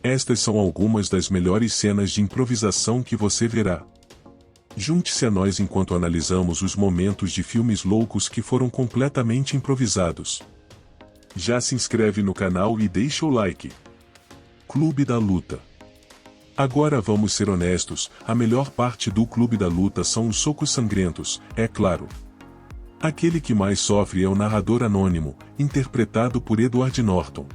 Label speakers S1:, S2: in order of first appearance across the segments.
S1: Estas são algumas das melhores cenas de improvisação que você verá. Junte-se a nós enquanto analisamos os momentos de filmes loucos que foram completamente improvisados. Já se inscreve no canal e deixa o like. Clube da Luta. Agora vamos ser honestos, a melhor parte do Clube da Luta são os socos sangrentos, é claro. Aquele que mais sofre é o narrador anônimo, interpretado por Edward Norton.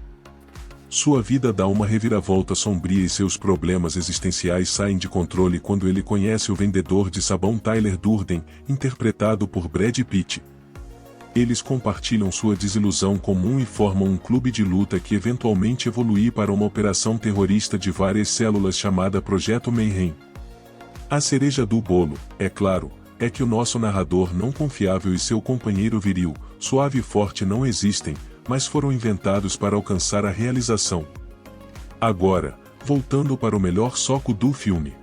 S1: Sua vida dá uma reviravolta sombria e seus problemas existenciais saem de controle quando ele conhece o vendedor de sabão Tyler Durden, interpretado por Brad Pitt. Eles compartilham sua desilusão comum e formam um clube de luta que eventualmente evolui para uma operação terrorista de várias células chamada Projeto Mayhem. A cereja do bolo, é claro, é que o nosso narrador não confiável e seu companheiro viril, suave e forte não existem, mas foram inventados para alcançar a realização. Agora, voltando para o melhor soco do filme.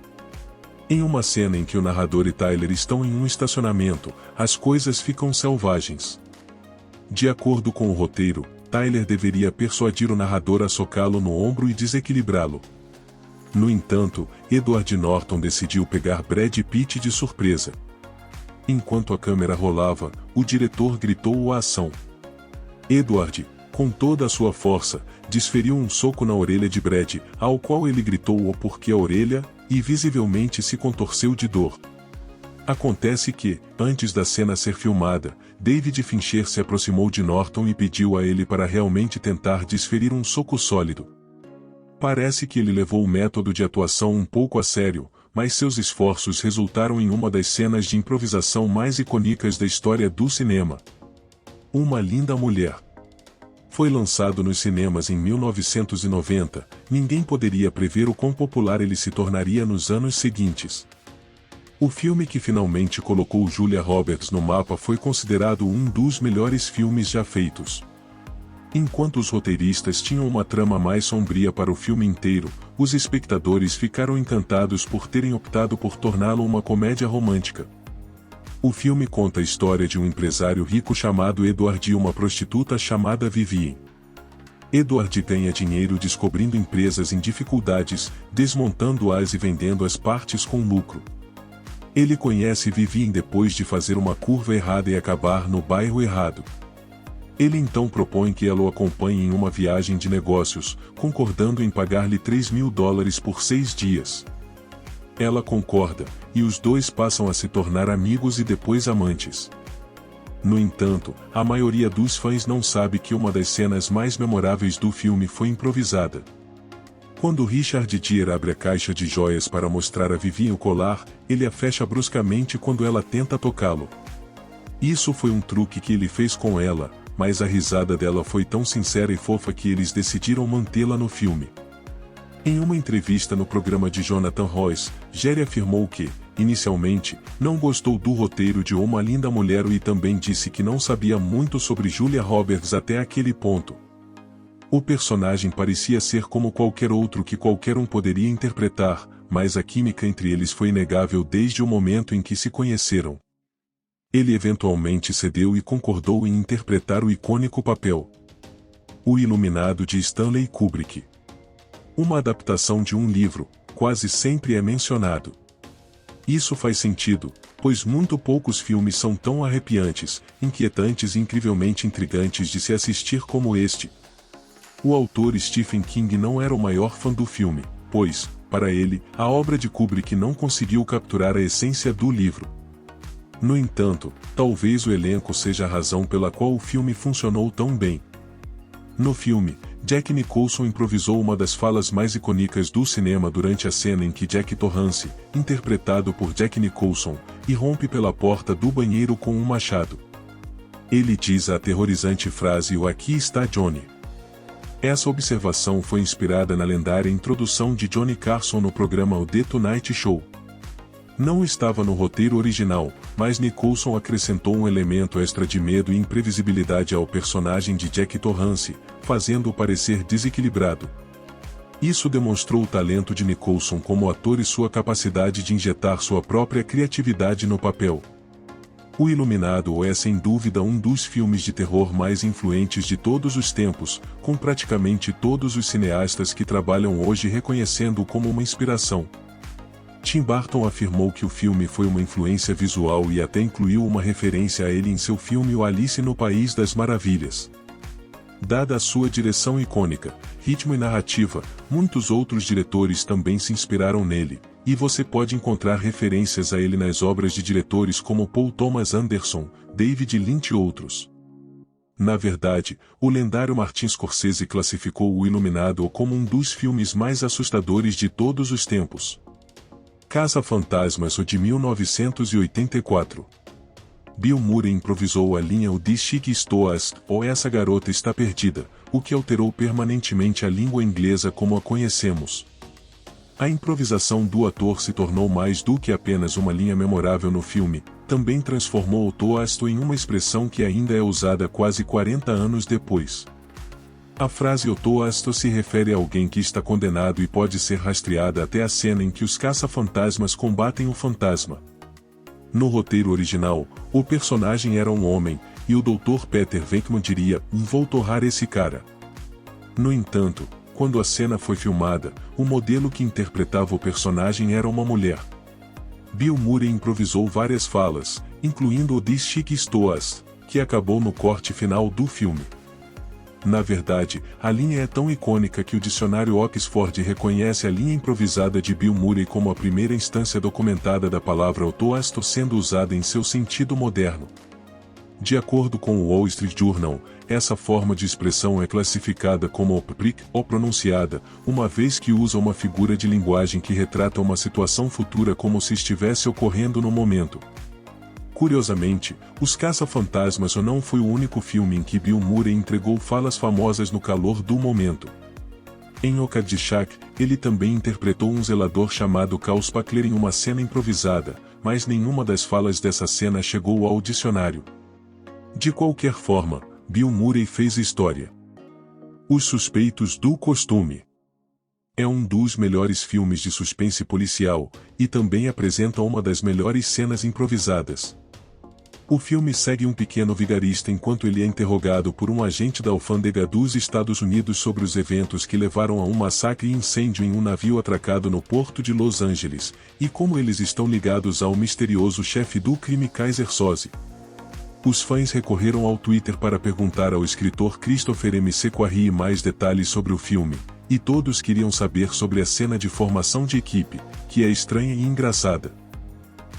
S1: Em uma cena em que o narrador e Tyler estão em um estacionamento, as coisas ficam selvagens. De acordo com o roteiro, Tyler deveria persuadir o narrador a socá-lo no ombro e desequilibrá-lo. No entanto, Edward Norton decidiu pegar Brad Pitt de surpresa. Enquanto a câmera rolava, o diretor gritou a ação. Edward, com toda a sua força, desferiu um soco na orelha de Brad, ao qual ele gritou o porquê a orelha, e visivelmente se contorceu de dor. Acontece que, antes da cena ser filmada, David Fincher se aproximou de Norton e pediu a ele para realmente tentar desferir um soco sólido. Parece que ele levou o método de atuação um pouco a sério, mas seus esforços resultaram em uma das cenas de improvisação mais icônicas da história do cinema. Uma Linda Mulher. Foi lançado nos cinemas em 1990, ninguém poderia prever o quão popular ele se tornaria nos anos seguintes. O filme que finalmente colocou Julia Roberts no mapa foi considerado um dos melhores filmes já feitos. Enquanto os roteiristas tinham uma trama mais sombria para o filme inteiro, os espectadores ficaram encantados por terem optado por torná-lo uma comédia romântica. O filme conta a história de um empresário rico chamado Edward e uma prostituta chamada Vivian. Edward ganha dinheiro descobrindo empresas em dificuldades, desmontando-as e vendendo as partes com lucro. Ele conhece Vivian depois de fazer uma curva errada e acabar no bairro errado. Ele então propõe que ela o acompanhe em uma viagem de negócios, concordando em pagar-lhe $3.000 por 6 dias. Ela concorda, e os dois passam a se tornar amigos e depois amantes. No entanto, a maioria dos fãs não sabe que uma das cenas mais memoráveis do filme foi improvisada. Quando Richard Gere abre a caixa de joias para mostrar a Vivian o colar, ele a fecha bruscamente quando ela tenta tocá-lo. Isso foi um truque que ele fez com ela, mas a risada dela foi tão sincera e fofa que eles decidiram mantê-la no filme. Em uma entrevista no programa de Jonathan Ross, Gere afirmou que, inicialmente, não gostou do roteiro de Uma Linda Mulher e também disse que não sabia muito sobre Julia Roberts até aquele ponto. O personagem parecia ser como qualquer outro que qualquer um poderia interpretar, mas a química entre eles foi inegável desde o momento em que se conheceram. Ele eventualmente cedeu e concordou em interpretar o icônico papel. O Iluminado de Stanley Kubrick. Uma adaptação de um livro, quase sempre é mencionado. Isso faz sentido, pois muito poucos filmes são tão arrepiantes, inquietantes e incrivelmente intrigantes de se assistir como este. O autor Stephen King não era o maior fã do filme, pois, para ele, a obra de Kubrick não conseguiu capturar a essência do livro. No entanto, talvez o elenco seja a razão pela qual o filme funcionou tão bem. No filme, Jack Nicholson improvisou uma das falas mais icônicas do cinema durante a cena em que Jack Torrance, interpretado por Jack Nicholson, irrompe pela porta do banheiro com um machado. Ele diz a aterrorizante frase "O aqui está Johnny". Essa observação foi inspirada na lendária introdução de Johnny Carson no programa The Tonight Show. Não estava no roteiro original, mas Nicholson acrescentou um elemento extra de medo e imprevisibilidade ao personagem de Jack Torrance, fazendo-o parecer desequilibrado. Isso demonstrou o talento de Nicholson como ator e sua capacidade de injetar sua própria criatividade no papel. O Iluminado é sem dúvida um dos filmes de terror mais influentes de todos os tempos, com praticamente todos os cineastas que trabalham hoje reconhecendo-o como uma inspiração. Tim Burton afirmou que o filme foi uma influência visual e até incluiu uma referência a ele em seu filme O Alice no País das Maravilhas. Dada a sua direção icônica, ritmo e narrativa, muitos outros diretores também se inspiraram nele, e você pode encontrar referências a ele nas obras de diretores como Paul Thomas Anderson, David Lynch e outros. Na verdade, o lendário Martin Scorsese classificou O Iluminado como um dos filmes mais assustadores de todos os tempos. Caça-Fantasmas de 1984. Bill Murray improvisou a linha "O This Chick is Lost" ou "Essa garota está perdida", o que alterou permanentemente a língua inglesa como a conhecemos. A improvisação do ator se tornou mais do que apenas uma linha memorável no filme, também transformou o toasto em uma expressão que ainda é usada quase 40 anos depois. A frase "o toasto" se refere a alguém que está condenado e pode ser rastreada até a cena em que os caça-fantasmas combatem o fantasma. No roteiro original, o personagem era um homem, e o Dr. Peter Venkman diria: "Vou torrar esse cara". No entanto, quando a cena foi filmada, o modelo que interpretava o personagem era uma mulher. Bill Murray improvisou várias falas, incluindo o "This Chick is Lost", que acabou no corte final do filme. Na verdade, a linha é tão icônica que o dicionário Oxford reconhece a linha improvisada de Bill Murray como a primeira instância documentada da palavra "o toasto" sendo usada em seu sentido moderno. De acordo com o Wall Street Journal, essa forma de expressão é classificada como opprick ou pronunciada, uma vez que usa uma figura de linguagem que retrata uma situação futura como se estivesse ocorrendo no momento. Curiosamente, Os Caça-Fantasmas não foi o único filme em que Bill Murray entregou falas famosas no calor do momento. Em O Caddyshack, ele também interpretou um zelador chamado Cal Spackler em uma cena improvisada, mas nenhuma das falas dessa cena chegou ao dicionário. De qualquer forma, Bill Murray fez história. Os Suspeitos do Costume é um dos melhores filmes de suspense policial, e também apresenta uma das melhores cenas improvisadas. O filme segue um pequeno vigarista enquanto ele é interrogado por um agente da alfândega dos Estados Unidos sobre os eventos que levaram a um massacre e incêndio em um navio atracado no porto de Los Angeles, e como eles estão ligados ao misterioso chefe do crime Kaiser Soze. Os fãs recorreram ao Twitter para perguntar ao escritor Christopher M. Sequarrie mais detalhes sobre o filme, e todos queriam saber sobre a cena de formação de equipe, que é estranha e engraçada.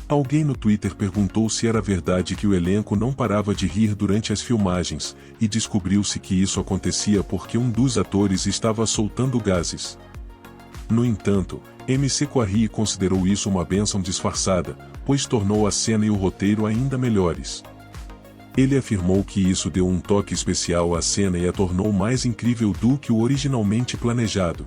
S1: Alguém no Twitter perguntou se era verdade que o elenco não parava de rir durante as filmagens, e descobriu-se que isso acontecia porque um dos atores estava soltando gases. No entanto, M. Sequarrie considerou isso uma bênção disfarçada, pois tornou a cena e o roteiro ainda melhores. Ele afirmou que isso deu um toque especial à cena e a tornou mais incrível do que o originalmente planejado.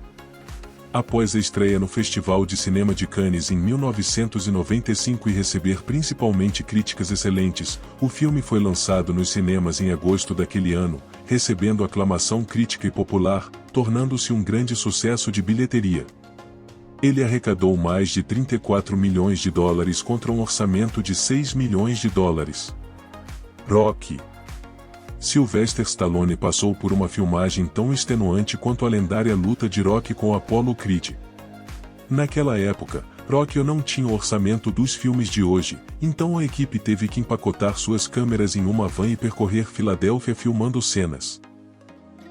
S1: Após a estreia no Festival de Cinema de Cannes em 1995 e receber principalmente críticas excelentes, o filme foi lançado nos cinemas em agosto daquele ano, recebendo aclamação crítica e popular, tornando-se um grande sucesso de bilheteria. Ele arrecadou mais de 34 milhões de dólares contra um orçamento de 6 milhões de dólares. Rocky. Sylvester Stallone passou por uma filmagem tão extenuante quanto a lendária luta de Rocky com Apollo Creed. Naquela época, Rocky não tinha o orçamento dos filmes de hoje, então a equipe teve que empacotar suas câmeras em uma van e percorrer Filadélfia filmando cenas.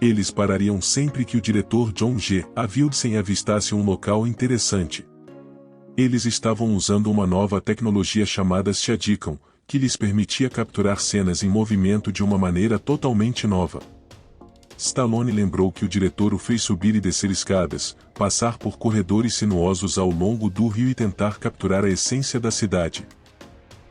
S1: Eles parariam sempre que o diretor John G. Avildsen avistasse um local interessante. Eles estavam usando uma nova tecnologia chamada Steadicam, que lhes permitia capturar cenas em movimento de uma maneira totalmente nova. Stallone lembrou que o diretor o fez subir e descer escadas, passar por corredores sinuosos ao longo do rio e tentar capturar a essência da cidade.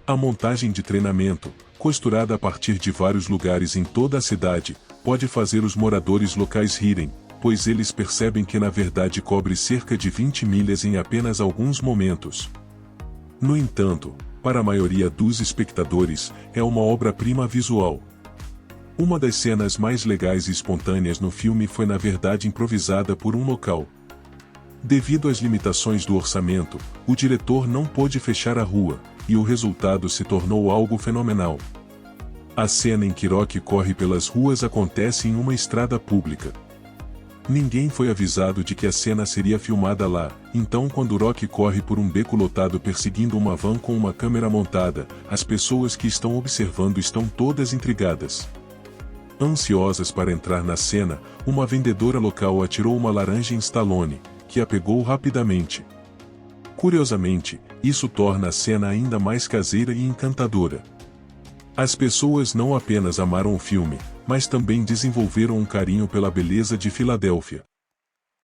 S1: A montagem de treinamento, costurada a partir de vários lugares em toda a cidade, pode fazer os moradores locais rirem, pois eles percebem que na verdade cobre cerca de 20 milhas em apenas alguns momentos. No entanto, para a maioria dos espectadores, é uma obra-prima visual. Uma das cenas mais legais e espontâneas no filme foi na verdade improvisada por um local. Devido às limitações do orçamento, o diretor não pôde fechar a rua, e o resultado se tornou algo fenomenal. A cena em que Rocky corre pelas ruas acontece em uma estrada pública. Ninguém foi avisado de que a cena seria filmada lá, então quando Rocky corre por um beco lotado perseguindo uma van com uma câmera montada, as pessoas que estão observando estão todas intrigadas. Ansiosas para entrar na cena, uma vendedora local atirou uma laranja em Stallone, que a pegou rapidamente. Curiosamente, isso torna a cena ainda mais caseira e encantadora. As pessoas não apenas amaram o filme, mas também desenvolveram um carinho pela beleza de Filadélfia.